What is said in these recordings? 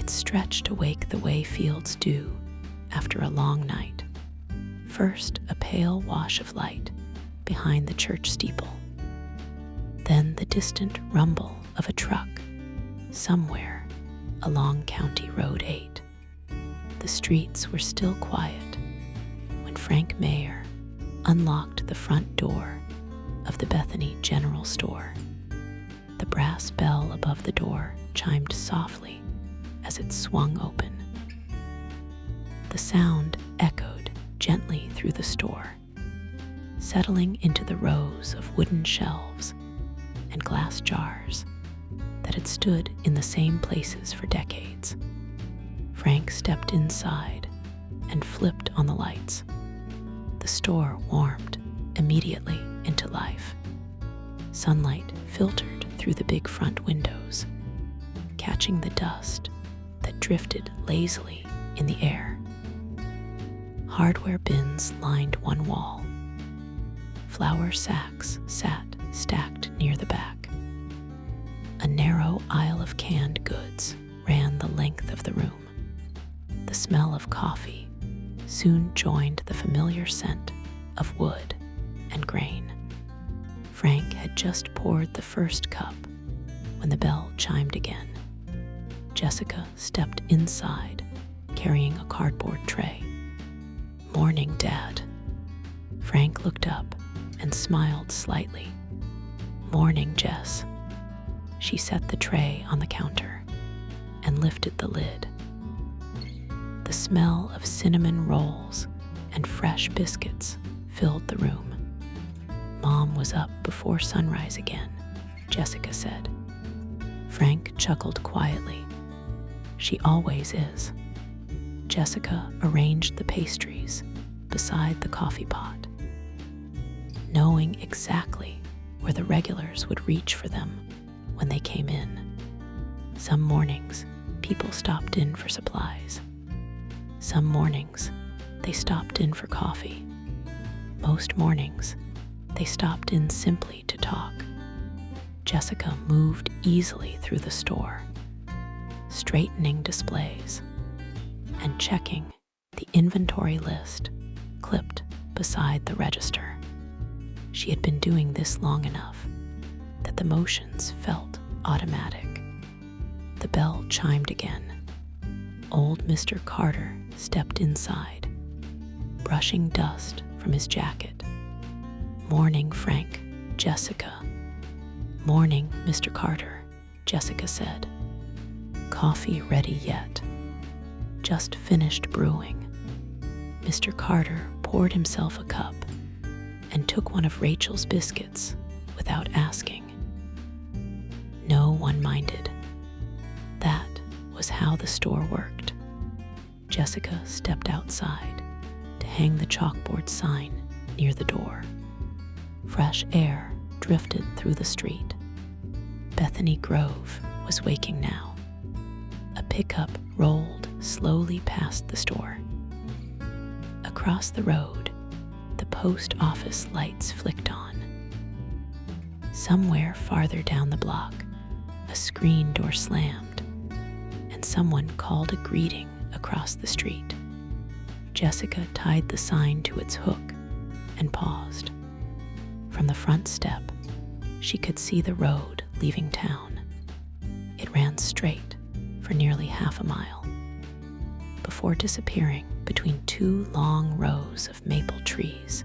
It stretched awake the way fields do after a long night. First, a pale wash of light behind the church steeple. Then the distant rumble of a truck somewhere along County Road 8. The streets were still quiet when Frank Meyer unlocked the front door of the Bethany General Store. The brass bell above the door chimed softly as it swung open. The sound echoed gently through the store, settling into the rows of wooden shelves and glass jars that had stood in the same places for decades. Frank stepped inside and flipped on the lights. The store warmed immediately into life. Sunlight filtered through the big front windows, catching the dust that drifted lazily in the air. Hardware bins lined one wall. Flour sacks sat stacked near the back. A narrow aisle of canned goods ran the length of the room. The smell of coffee soon joined the familiar scent of wood and grain. Frank had just poured the first cup when the bell chimed again. Jessica stepped inside, carrying a cardboard tray. "Morning, Dad." Frank looked up and smiled slightly. "Morning, Jess." She set the tray on the counter and lifted the lid. The smell of cinnamon rolls and fresh biscuits filled the room. "Mom was up before sunrise again," Jessica said. Frank chuckled quietly. "She always is." Jessica arranged the pastries beside the coffee pot, knowing exactly where the regulars would reach for them when they came in. Some mornings, people stopped in for supplies. Some mornings, they stopped in for coffee. Most mornings, they stopped in simply to talk. Jessica moved easily through the store, straightening displays and checking the inventory list clipped beside the register. She had been doing this long enough that the motions felt automatic. The bell chimed again. Old Mr. Carter stepped inside, brushing dust from his jacket. "Morning, Frank," Jessica. "Morning, Mr. Carter," Jessica said. "Coffee ready yet?" "Just finished brewing." Mr. Carter poured himself a cup and took one of Rachel's biscuits without asking. No one minded. That was how the store worked. Jessica stepped outside to hang the chalkboard sign near the door. Fresh air drifted through the street. Bethany Grove was waking now. A pickup rolled slowly past the store. Across the road, the post office lights flicked on. Somewhere farther down the block, a screen door slammed, and someone called a greeting across the street. Jessica tied the sign to its hook and paused. From the front step, she could see the road leaving town. It ran straight for nearly half a mile, before disappearing between two long rows of maple trees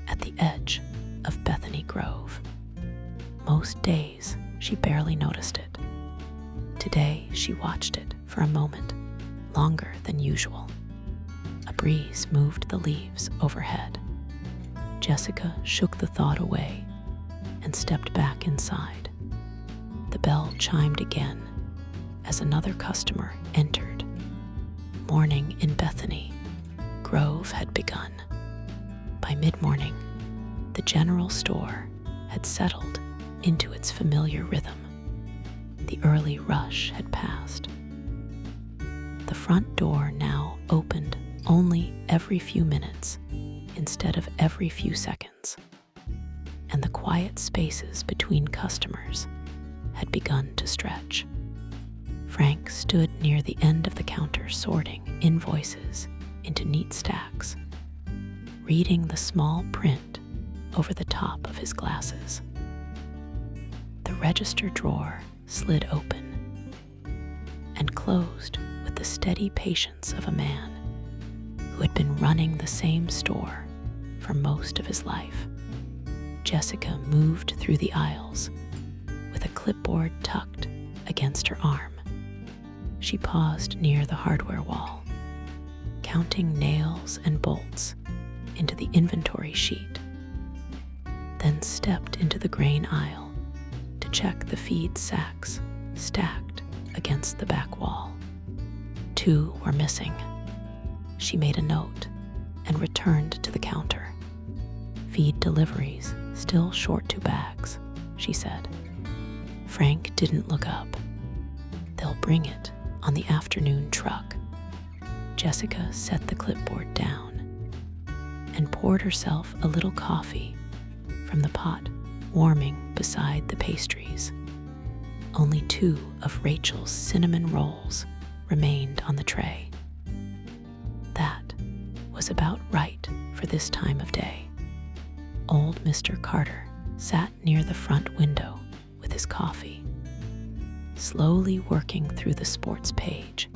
at the edge of Bethany Grove. Most days, she barely noticed it. Today, she watched it for a moment, longer than usual. A breeze moved the leaves overhead. Jessica shook the thought away and stepped back inside. The bell chimed again as another customer entered. Morning in Bethany Grove had begun. By mid-morning, the general store had settled into its familiar rhythm. The early rush had passed. The front door now opened only every few minutes instead of every few seconds, and the quiet spaces between customers had begun to stretch. Frank stood near the end of the counter sorting invoices into neat stacks, reading the small print over the top of his glasses. The register drawer slid open and closed with the steady patience of a man who had been running the same store for most of his life. Jessica moved through the aisles with a clipboard tucked against her arm. She paused near the hardware wall, counting nails and bolts into the inventory sheet, then stepped into the grain aisle to check the feed sacks stacked against the back wall. 2 were missing. She made a note and returned to the counter. "Feed deliveries, still short 2 bags," she said. Frank didn't look up. "They'll bring it on the afternoon truck." Jessica set the clipboard down and poured herself a little coffee from the pot warming beside the pastries. Only 2 of Rachel's cinnamon rolls remained on the tray. That was about right for this time of day. Old Mr. Carter sat near the front window with his coffee, slowly working through the sports page,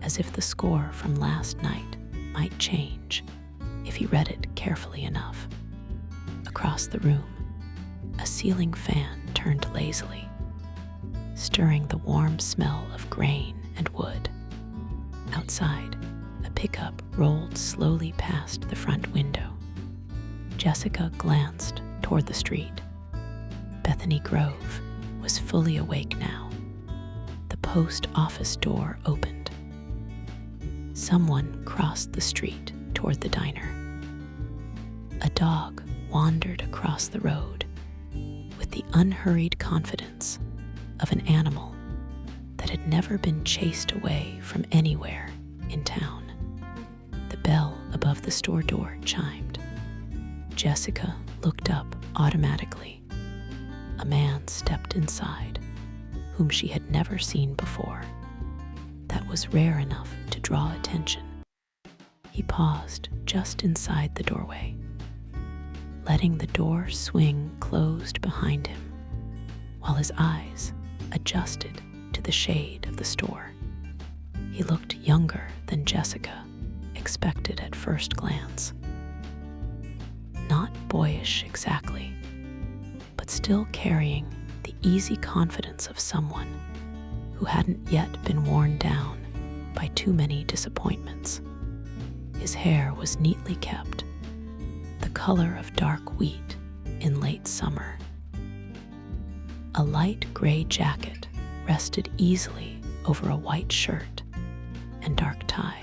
as if the score from last night might change if he read it carefully enough. Across the room, a ceiling fan turned lazily, stirring the warm smell of grain and wood. Outside, a pickup rolled slowly past the front window. Jessica glanced toward the street. Bethany Grove was fully awake now. The post office door opened. Someone crossed the street toward the diner. A dog wandered across the road with the unhurried confidence of an animal that had never been chased away from anywhere in town. The bell above the store door chimed. Jessica looked up automatically. A man stepped inside, whom she had never seen before. That was rare enough to draw attention. He paused just inside the doorway, letting the door swing closed behind him, while his eyes adjusted to the shade of the store. He looked younger than Jessica expected at first glance. Not boyish exactly, but still carrying the easy confidence of someone who hadn't yet been worn down by too many disappointments. His hair was neatly kept, the color of dark wheat in late summer. A light gray jacket rested easily over a white shirt and dark tie,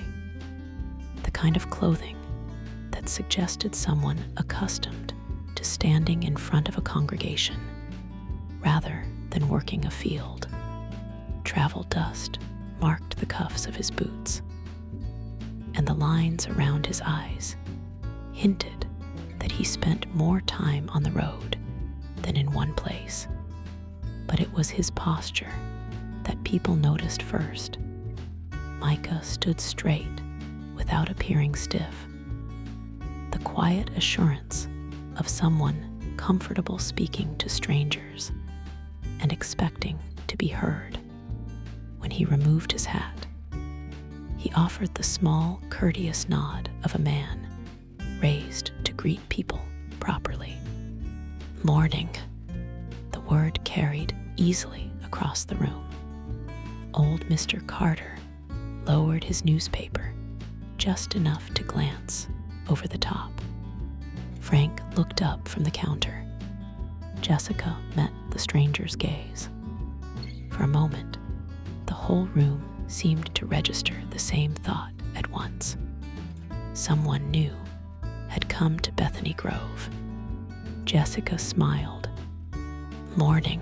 the kind of clothing that suggested someone accustomed to standing in front of a congregation rather than working a field. Travel dust marked the cuffs of his boots, and the lines around his eyes hinted that he spent more time on the road than in one place. But it was his posture that people noticed first. Micah stood straight without appearing stiff, the quiet assurance of someone comfortable speaking to strangers and expecting to be heard. When he removed his hat, he offered the small, courteous nod of a man raised to greet people properly. "Morning," the word carried easily across the room. Old Mr. Carter lowered his newspaper just enough to glance over the top. Frank looked up from the counter. Jessica met the stranger's gaze. For a moment, the whole room seemed to register the same thought at once. Someone new had come to Bethany Grove. Jessica smiled. "Morning."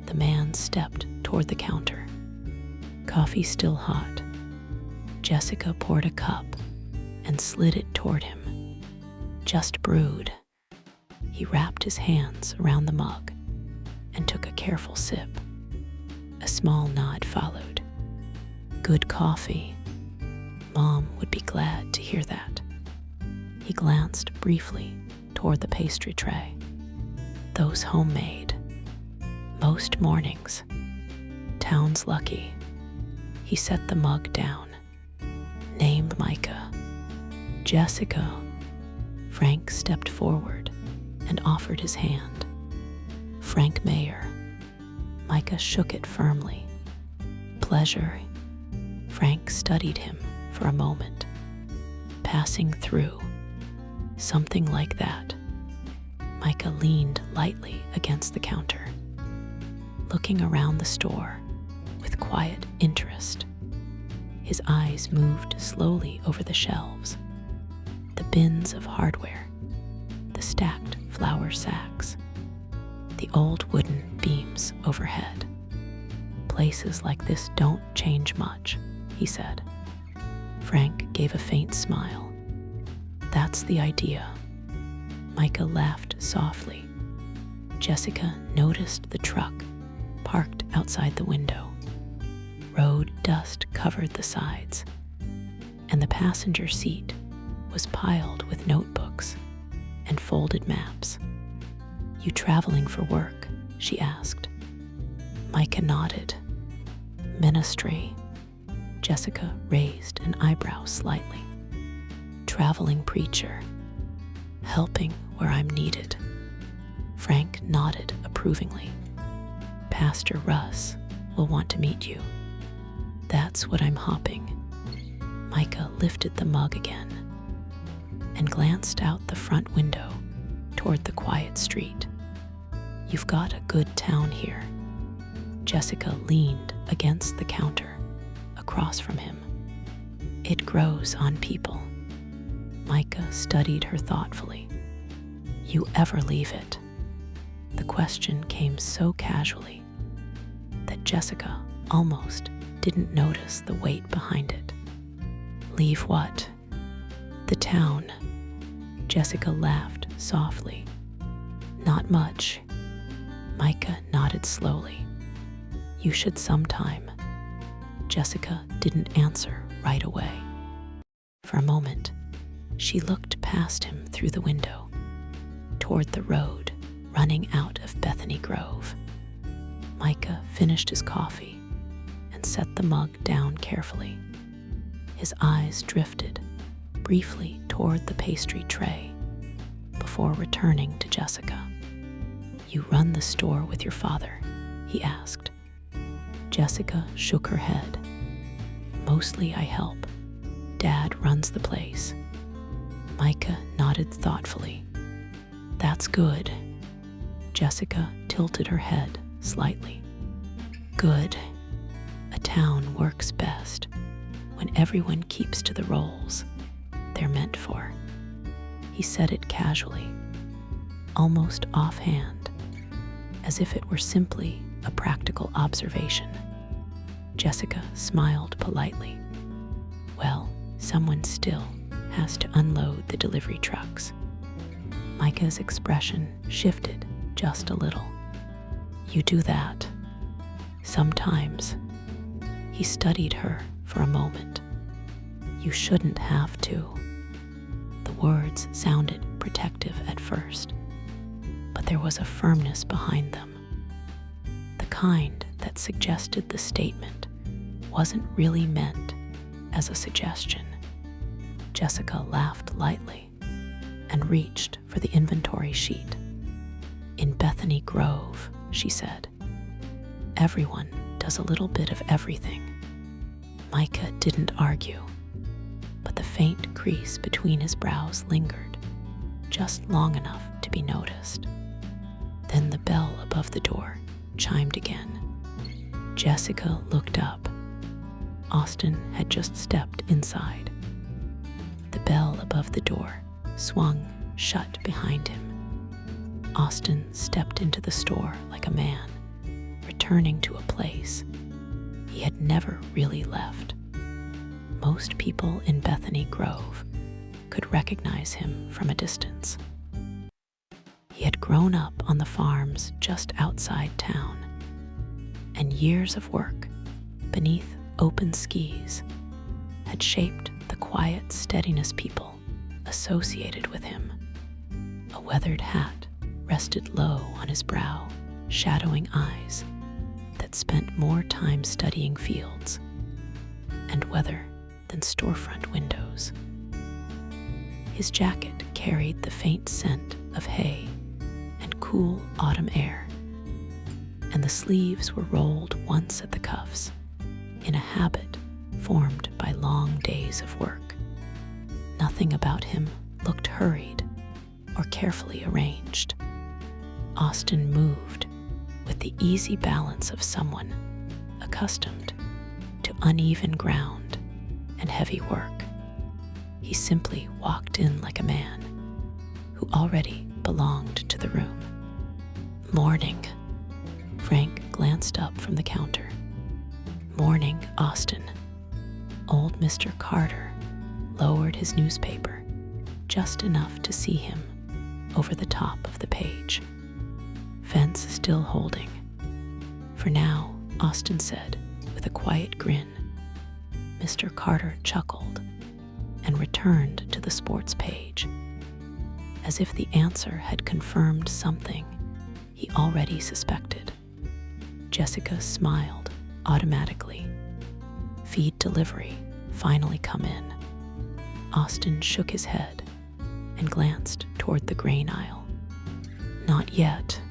The man stepped toward the counter. Coffee still hot. Jessica poured a cup and slid it toward him. "Just brewed." He wrapped his hands around the mug and took a careful sip. A small nod followed. Good coffee. Mom would be glad to hear that. He glanced briefly toward the pastry tray. Those homemade. Most mornings. Town's lucky. He set the mug down. Name Micah. Jessica. Frank stepped forward and offered his hand. Frank Meyer. Micah shook it firmly. Pleasure. Frank studied him for a moment. Passing through. Something like that. Micah leaned lightly against the counter, looking around the store with quiet interest. His eyes moved slowly over the shelves, the bins of hardware, the stacked flour sacks, the old wooden beams overhead. Places like this don't change much, he said. Frank gave a faint smile. That's the idea. Micah laughed softly. Jessica noticed the truck parked outside the window. Road dust covered the sides, and the passenger seat was piled with notebooks and folded maps. You traveling for work? She asked. Micah nodded. Ministry. Jessica raised an eyebrow slightly. Traveling preacher. Helping where I'm needed. Frank nodded approvingly. Pastor Russ will want to meet you. That's what I'm hopping. Micah lifted the mug again and glanced out the front window toward the quiet street. You've got a good town here. Jessica leaned against the counter across from him. It grows on people. Micah studied her thoughtfully. You ever leave it? The question came so casually that Jessica almost didn't notice the weight behind it. Leave what? The town. Jessica laughed softly. Not much. Micah nodded slowly. You should sometime. Jessica didn't answer right away. For a moment, she looked past him through the window, toward the road running out of Bethany Grove. Micah finished his coffee and set the mug down carefully. His eyes drifted briefly toward the pastry tray before returning to Jessica. You run the store with your father? He asked. Jessica shook her head. Mostly I help. Dad runs the place. Micah nodded thoughtfully. That's good. Jessica tilted her head slightly. Good. A town works best when everyone keeps to the roles they're meant for. He said it casually, almost offhand, as if it were simply a practical observation. Jessica smiled politely. Well, someone still has to unload the delivery trucks. Micah's expression shifted just a little. You do that? Sometimes. He studied her for a moment. You shouldn't have to. The words sounded protective at first, but there was a firmness behind them. The kind that suggested the statement wasn't really meant as a suggestion. Jessica laughed lightly and reached for the inventory sheet. In Bethany Grove, she said, everyone does a little bit of everything. Micah didn't argue, but the faint crease between his brows lingered, just long enough to be noticed. Then the bell above the door chimed again. Jessica looked up. Austin had just stepped inside. The bell above the door swung shut behind him. Austin stepped into the store like a man, returning to a place he had never really left. Most people in Bethany Grove could recognize him from a distance. He had grown up on the farms just outside town, and years of work beneath open skis had shaped the quiet steadiness people associated with him. A weathered hat rested low on his brow, shadowing eyes that spent more time studying fields and weather than storefront windows. His jacket carried the faint scent of hay and cool autumn air, and the sleeves were rolled once at the cuffs in a habit formed by long days of work. Nothing about him looked hurried or carefully arranged. Austin moved with the easy balance of someone accustomed to uneven ground and heavy work. He simply walked in like a man who already belonged to the room. "Morning." Frank glanced up from the counter. "Morning, Austin." Old Mr. Carter lowered his newspaper just enough to see him over the top of the page. Fence still holding. "For now," Austin said with a quiet grin. Mr. Carter chuckled and returned to the sports page, as if the answer had confirmed something he already suspected. Jessica smiled automatically. Feed delivery finally come in. Austin shook his head and glanced toward the grain aisle. "Not yet."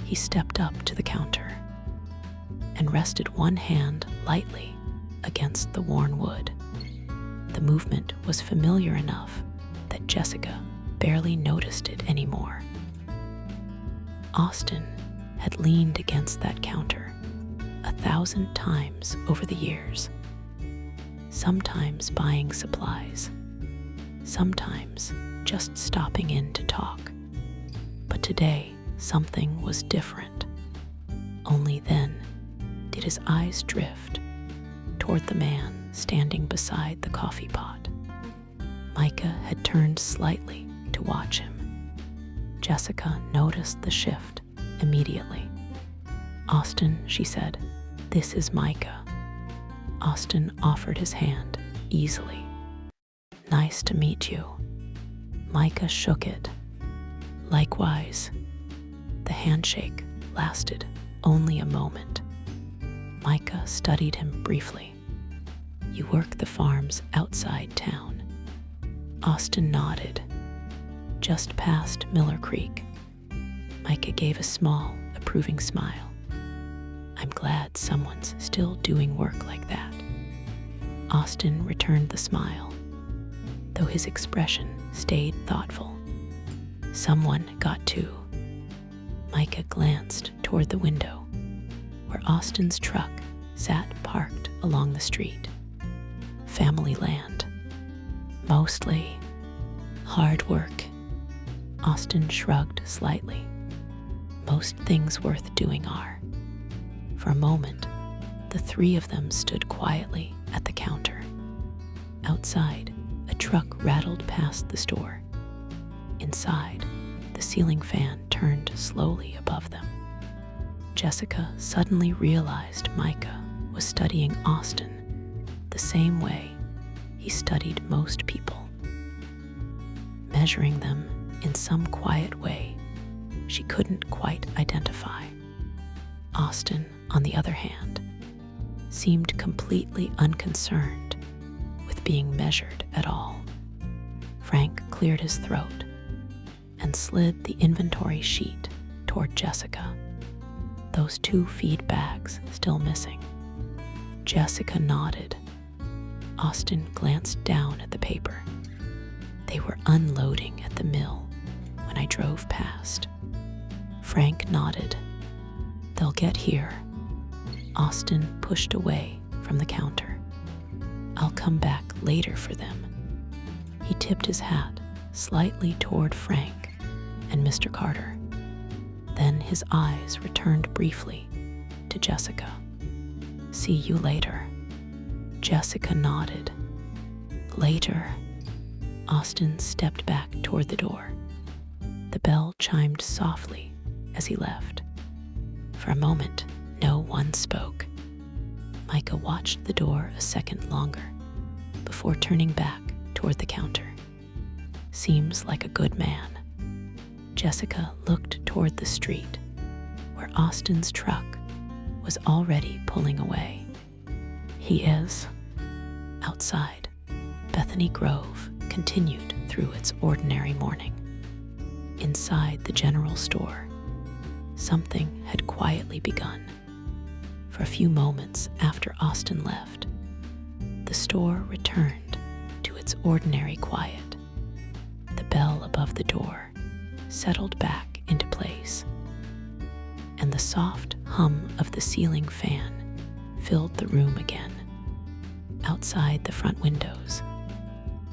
He stepped up to the counter and rested one hand lightly against the worn wood. The movement was familiar enough that Jessica barely noticed it anymore. Austin had leaned against that counter 1,000 times over the years, sometimes buying supplies, sometimes just stopping in to talk. But today, something was different. Only then did his eyes drift toward the man standing beside the coffee pot. Micah had turned slightly to watch him. Jessica noticed the shift immediately. "Austin," she said, "this is Micah." Austin offered his hand easily. "Nice to meet you." Micah shook it. "Likewise." The handshake lasted only a moment. Micah studied him briefly. "You work the farms outside town." Austin nodded. "Just past Miller Creek." Micah gave a small, approving smile. "I'm glad someone's still doing work like that." Austin returned the smile, though his expression stayed thoughtful. "Someone got to." Micah glanced toward the window, where Austin's truck sat parked along the street. "Family land." "Mostly." "Hard work." Austin shrugged slightly. "Most things worth doing are." For a moment, the three of them stood quietly at the counter. Outside, a truck rattled past the store. Inside, the ceiling fan turned slowly above them. Jessica suddenly realized Micah was studying Austin the same way he studied most people, measuring them in some quiet way she couldn't quite identify. Austin, on the other hand, seemed completely unconcerned with being measured at all. Frank cleared his throat and slid the inventory sheet toward Jessica, those 2 feed bags still missing. Jessica nodded. Austin glanced down at the paper. "They were unloading at the mill when I drove past." Frank nodded. "They'll get here." Austin pushed away from the counter. "I'll come back later for them." He tipped his hat slightly toward Frank and Mr. Carter. Then his eyes returned briefly to Jessica. "See you later." Jessica nodded. "Later." Austin stepped back toward the door. The bell chimed softly as he left. For a moment, no one one spoke. Micah watched the door a second longer before turning back toward the counter. Seems like a good man. Jessica looked toward the street, where Austin's truck was already pulling away. He is. Outside, Bethany Grove continued through its ordinary morning. Inside the general store, something had quietly begun. For a few moments after Austin left, the store returned to its ordinary quiet. The bell above the door settled back into place, and the soft hum of the ceiling fan filled the room again. Outside the front windows,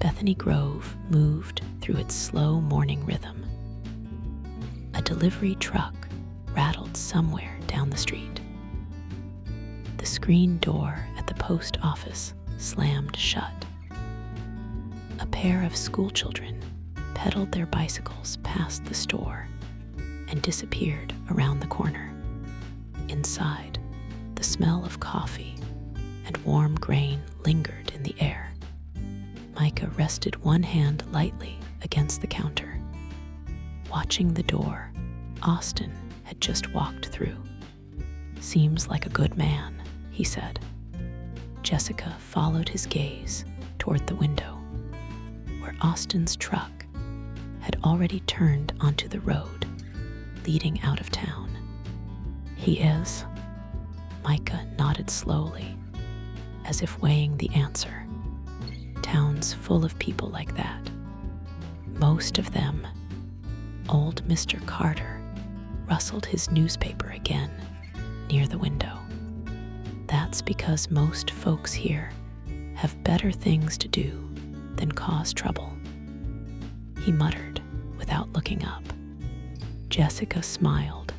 Bethany Grove moved through its slow morning rhythm. A delivery truck rattled somewhere down the street. The screen door at the post office slammed shut. A pair of schoolchildren pedaled their bicycles past the store and disappeared around the corner. Inside, the smell of coffee and warm grain lingered in the air. Micah rested one hand lightly against the counter, watching the door Austin had just walked through. Seems like a good man, he said. Jessica followed his gaze toward the window, where Austin's truck had already turned onto the road leading out of town. He is. Micah nodded slowly, as if weighing the answer. Towns full of people like that. Most of them. Old Mr. Carter rustled his newspaper again near the window. That's because most folks here have better things to do than cause trouble, he muttered without looking up. Jessica smiled.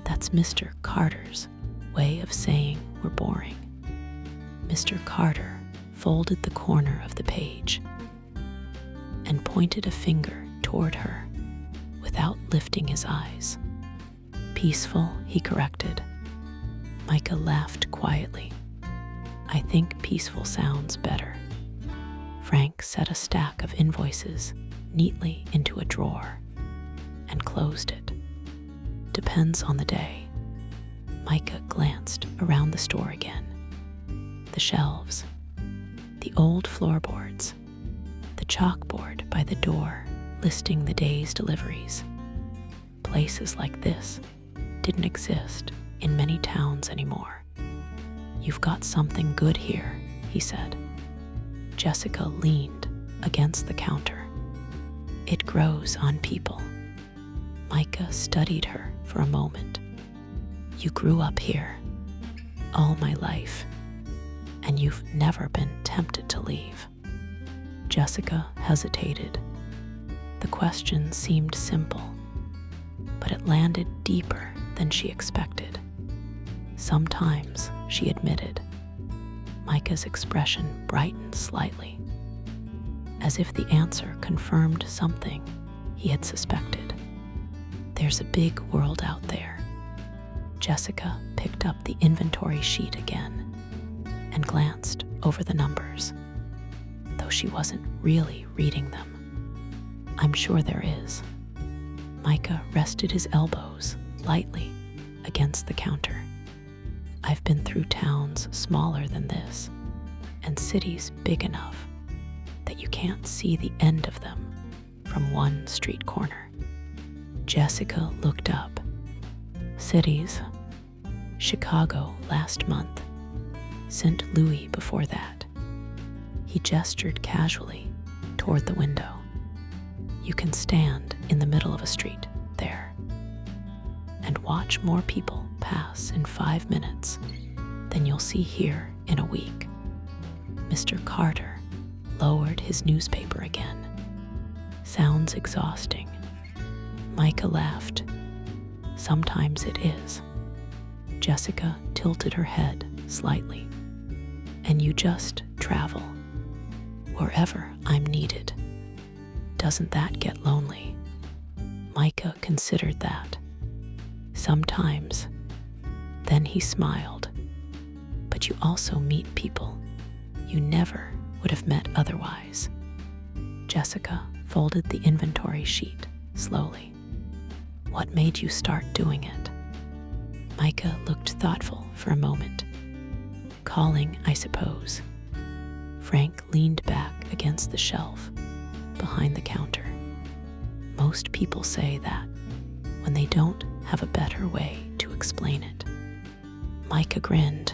That's Mr. Carter's way of saying we're boring. Mr. Carter folded the corner of the page and pointed a finger toward her without lifting his eyes. Peaceful, he corrected. Micah laughed quietly. I think peaceful sounds better. Frank set a stack of invoices neatly into a drawer and closed it. Depends on the day. Micah glanced around the store again. The shelves, the old floorboards, the chalkboard by the door listing the day's deliveries. Places like this didn't exist in many towns anymore. You've got something good here, he said. Jessica leaned against the counter. It grows on people. Micah studied her for a moment. You grew up here all my life, and you've never been tempted to leave. Jessica hesitated. The question seemed simple, but it landed deeper than she expected. Sometimes, she admitted. Micah's expression brightened slightly, as if the answer confirmed something he had suspected. There's a big world out there. Jessica picked up the inventory sheet again and glanced over the numbers, though she wasn't really reading them. I'm sure there is. Micah rested his elbows lightly against the counter. I've been through towns smaller than this, and cities big enough that you can't see the end of them from one street corner. Jessica looked up. Cities. Chicago last month. St. Louis before that. He gestured casually toward the window. You can stand in the middle of a street there and watch more people pass in 5 minutes than you'll see here in a week. Mr. Carter lowered his newspaper again. Sounds exhausting. Micah laughed. Sometimes it is. Jessica tilted her head slightly. And you just travel wherever I'm needed. Doesn't that get lonely? Micah considered that. Sometimes. Then he smiled. But you also meet people you never would have met otherwise. Jessica folded the inventory sheet slowly. What made you start doing it? Micah looked thoughtful for a moment. Calling, I suppose. Frank leaned back against the shelf behind the counter. Most people say that when they don't have a better way to explain it. Micah grinned.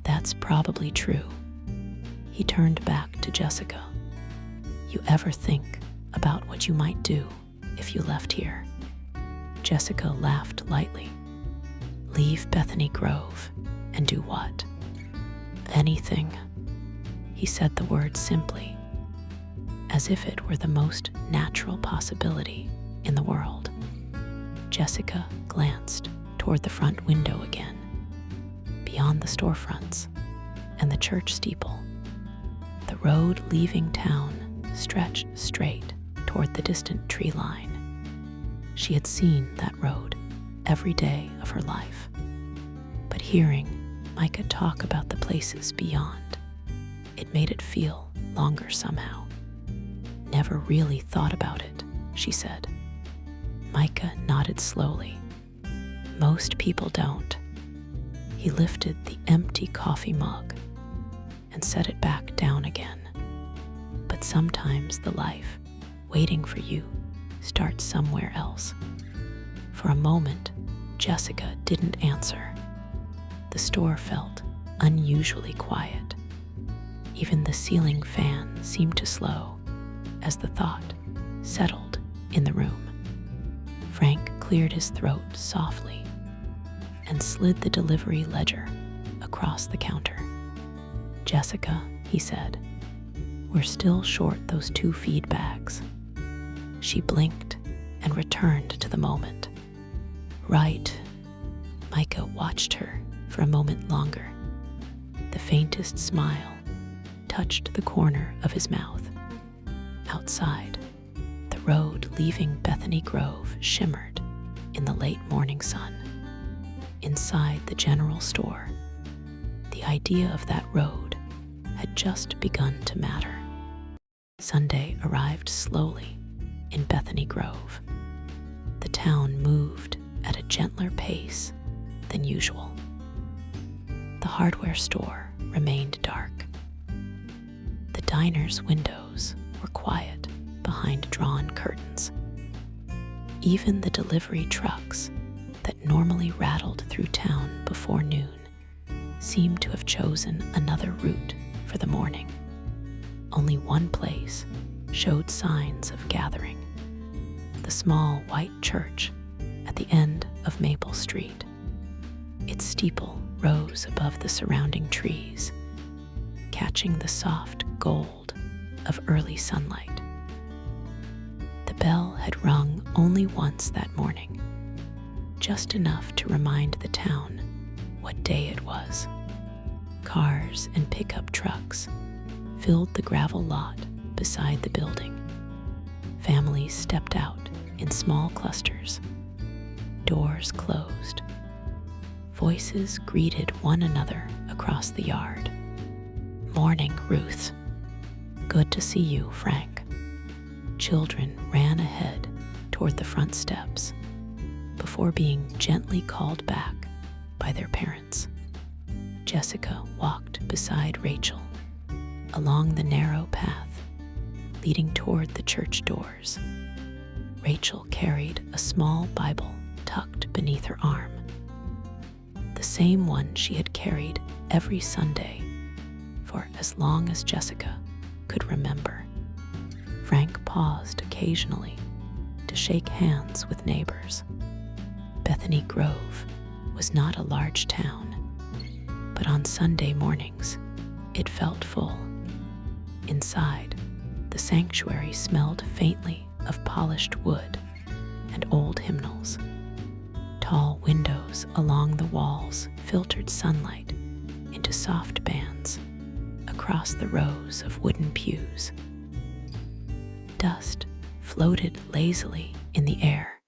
That's probably true. He turned back to Jessica. You ever think about what you might do if you left here? Jessica laughed lightly. Leave Bethany Grove and do what? Anything. He said the word simply, as if it were the most natural possibility in the world. Jessica glanced toward the front window again, beyond the storefronts and the church steeple. The road leaving town stretched straight toward the distant tree line. She had seen that road every day of her life. But hearing Micah talk about the places beyond, it made it feel longer somehow. Never really thought about it, she said. Micah nodded slowly. Most people don't. He lifted the empty coffee mug and set it back down again. But sometimes the life waiting for you starts somewhere else. For a moment, Jessica didn't answer. The store felt unusually quiet. Even the ceiling fan seemed to slow as the thought settled in the room. Frank cleared his throat softly and slid the delivery ledger across the counter. Jessica, he said, we're still short those 2 feed bags. She blinked and returned to the moment. Right. Micah watched her for a moment longer. The faintest smile touched the corner of his mouth. Outside, the road leaving Bethany Grove shimmered in the late morning sun. Inside the general store, the idea of that road had just begun to matter. Sunday arrived slowly in Bethany Grove. The town moved at a gentler pace than usual. The hardware store remained dark. The diner's windows were quiet behind drawn curtains. Even the delivery trucks that normally rattled through town before noon seemed to have chosen another route for the morning. Only one place showed signs of gathering: the small white church at the end of Maple Street. Its steeple rose above the surrounding trees, catching the soft gold of early sunlight. The bell had rung only once that morning, just enough to remind the town what day it was. Cars and pickup trucks filled the gravel lot beside the building. Families stepped out in small clusters. Doors closed. Voices greeted one another across the yard. Morning, Ruth. Good to see you, Frank. Children ran ahead toward the front steps before being gently called back by their parents. Jessica walked beside Rachel along the narrow path leading toward the church doors. Rachel carried a small Bible tucked beneath her arm, the same one she had carried every Sunday for as long as Jessica could remember. Frank paused occasionally to shake hands with neighbors. Bethany Grove was not a large town, but on Sunday mornings it felt full. Inside, the sanctuary smelled faintly of polished wood and old hymnals. Tall windows along the walls filtered sunlight into soft bands across the rows of wooden pews. Dust floated lazily in the air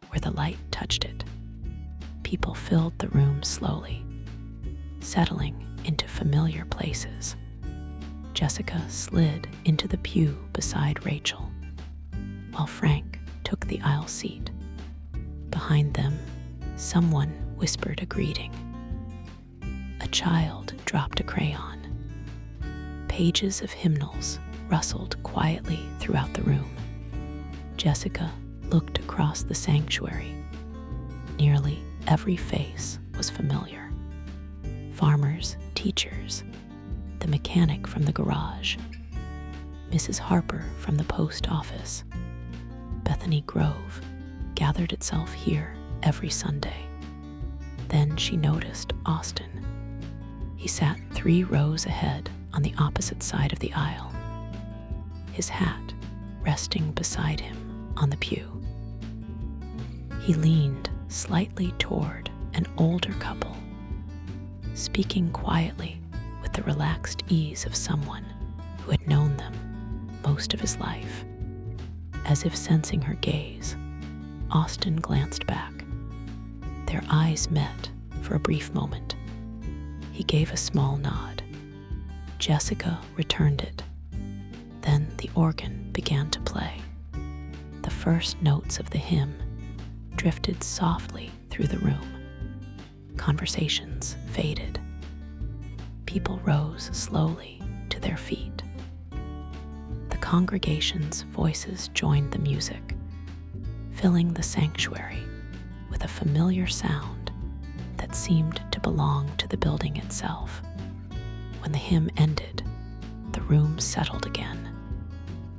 where the light touched it. People filled the room slowly, settling into familiar places. Jessica slid into the pew beside Rachel, while Frank took the aisle seat. Behind them, someone whispered a greeting. A child dropped a crayon. Pages of hymnals rustled quietly throughout the room. Jessica looked across the sanctuary. Nearly every face was familiar. Farmers, teachers, the mechanic from the garage, Mrs. Harper from the post office. Bethany Grove gathered itself here every Sunday. Then she noticed Austin. He sat 3 rows ahead on the opposite side of the aisle, his hat resting beside him on the pew. He leaned slightly toward an older couple, speaking quietly with the relaxed ease of someone who had known them most of his life. As if sensing her gaze, Austin glanced back. Their eyes met for a brief moment. He gave a small nod. Jessica returned it. Then the organ began to play. The first notes of the hymn drifted softly through the room. Conversations faded. People rose slowly to their feet. The congregation's voices joined the music, filling the sanctuary with a familiar sound that seemed to belong to the building itself. When the hymn ended, the room settled again.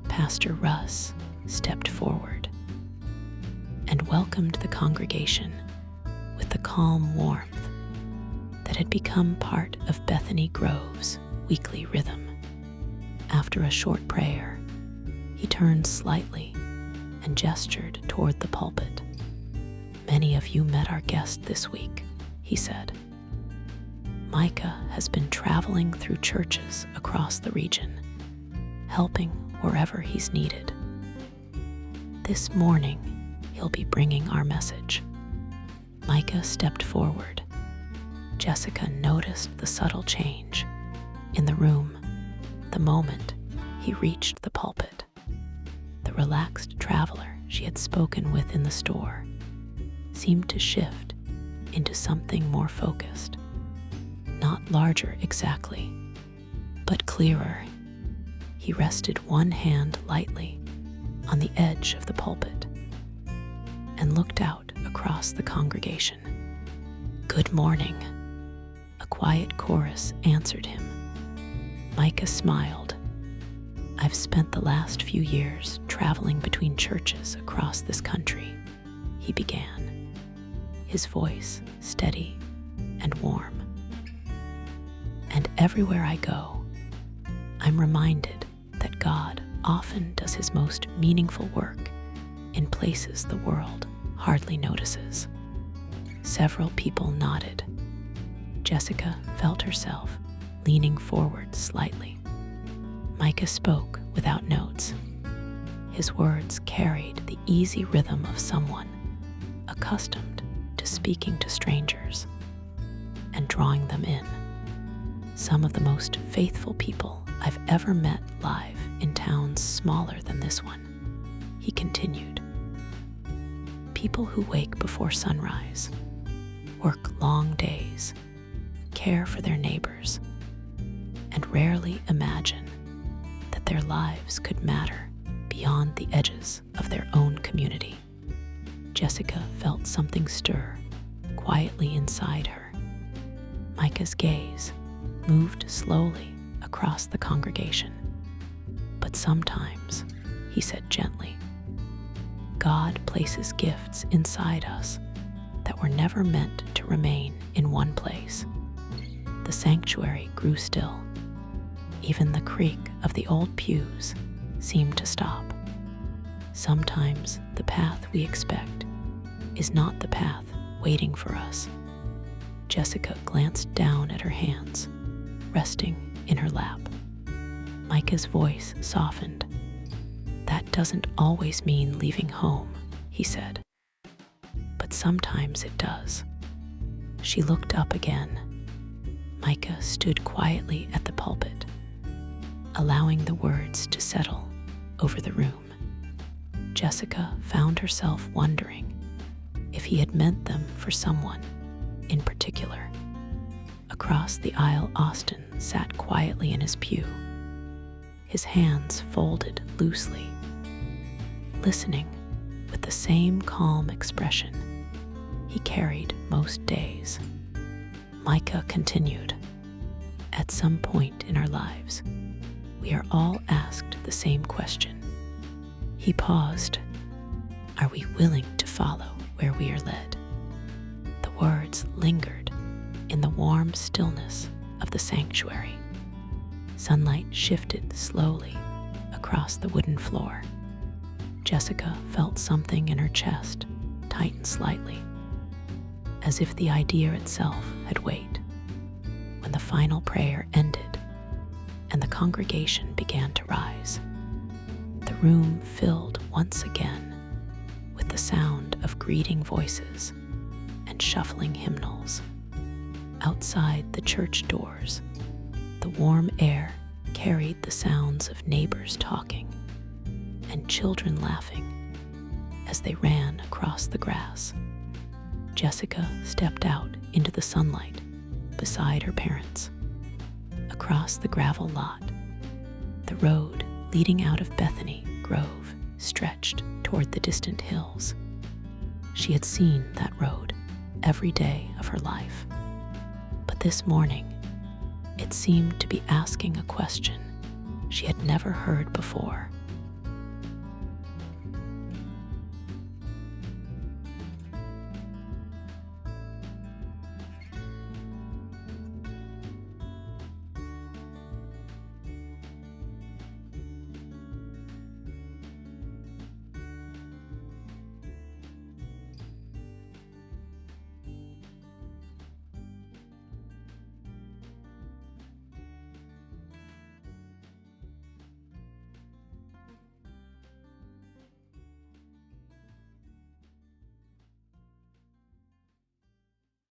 Pastor Russ stepped forward and welcomed the congregation with the calm warmth that had become part of Bethany Grove's weekly rhythm. After a short prayer, he turned slightly and gestured toward the pulpit. "Many of you met our guest this week," he said. "Micah has been traveling through churches across the region, helping wherever he's needed. This morning, he'll be bringing our message." Micah stepped forward. Jessica noticed the subtle change in the room the moment he reached the pulpit. The relaxed traveler she had spoken with in the store seemed to shift into something more focused. Not larger exactly, but clearer. He rested one hand lightly on the edge of the pulpit and looked out across the congregation. "Good morning," a quiet chorus answered him. Micah smiled. "I've spent the last few years traveling between churches across this country," he began, his voice steady and warm. "And everywhere I go, I'm reminded that God often does his most meaningful work in places the world hardly notices." Several people nodded. Jessica felt herself leaning forward slightly. Micah spoke without notes. His words carried the easy rhythm of someone accustomed to speaking to strangers and drawing them in. "Some of the most faithful people I've ever met live in towns smaller than this one," he continued. "People who wake before sunrise, work long days, care for their neighbors, and rarely imagine that their lives could matter beyond the edges of their own community." Jessica felt something stir quietly inside her. Micah's gaze moved slowly across the congregation. "But sometimes," he said gently, "God places gifts inside us that were never meant to remain in one place." The sanctuary grew still. Even the creak of the old pews seemed to stop. Sometimes the path we expect is not the path waiting for us. Jessica glanced down at her hands, resting in her lap. Micah's voice softened. "That doesn't always mean leaving home," he said. "But sometimes it does." She looked up again. Micah stood quietly at the pulpit, allowing the words to settle over the room. Jessica found herself wondering if he had meant them for someone in particular. Across the aisle, Austin sat quietly in his pew, his hands folded loosely, listening with the same calm expression he carried most days. Micah continued, "At some point in our lives, we are all asked the same question." He paused. "Are we willing to follow where we are led?" The words lingered in the warm stillness of the sanctuary. Sunlight shifted slowly across the wooden floor. Jessica felt something in her chest tighten slightly, as if the idea itself had weight. When the final prayer ended and the congregation began to rise, the room filled once again with the sound of greeting voices and shuffling hymnals. Outside the church doors, the warm air carried the sounds of neighbors talking and children laughing as they ran across the grass. Jessica stepped out into the sunlight beside her parents. Across the gravel lot, the road leading out of Bethany Grove stretched toward the distant hills. She had seen that road every day of her life, but this morning it seemed to be asking a question she had never heard before.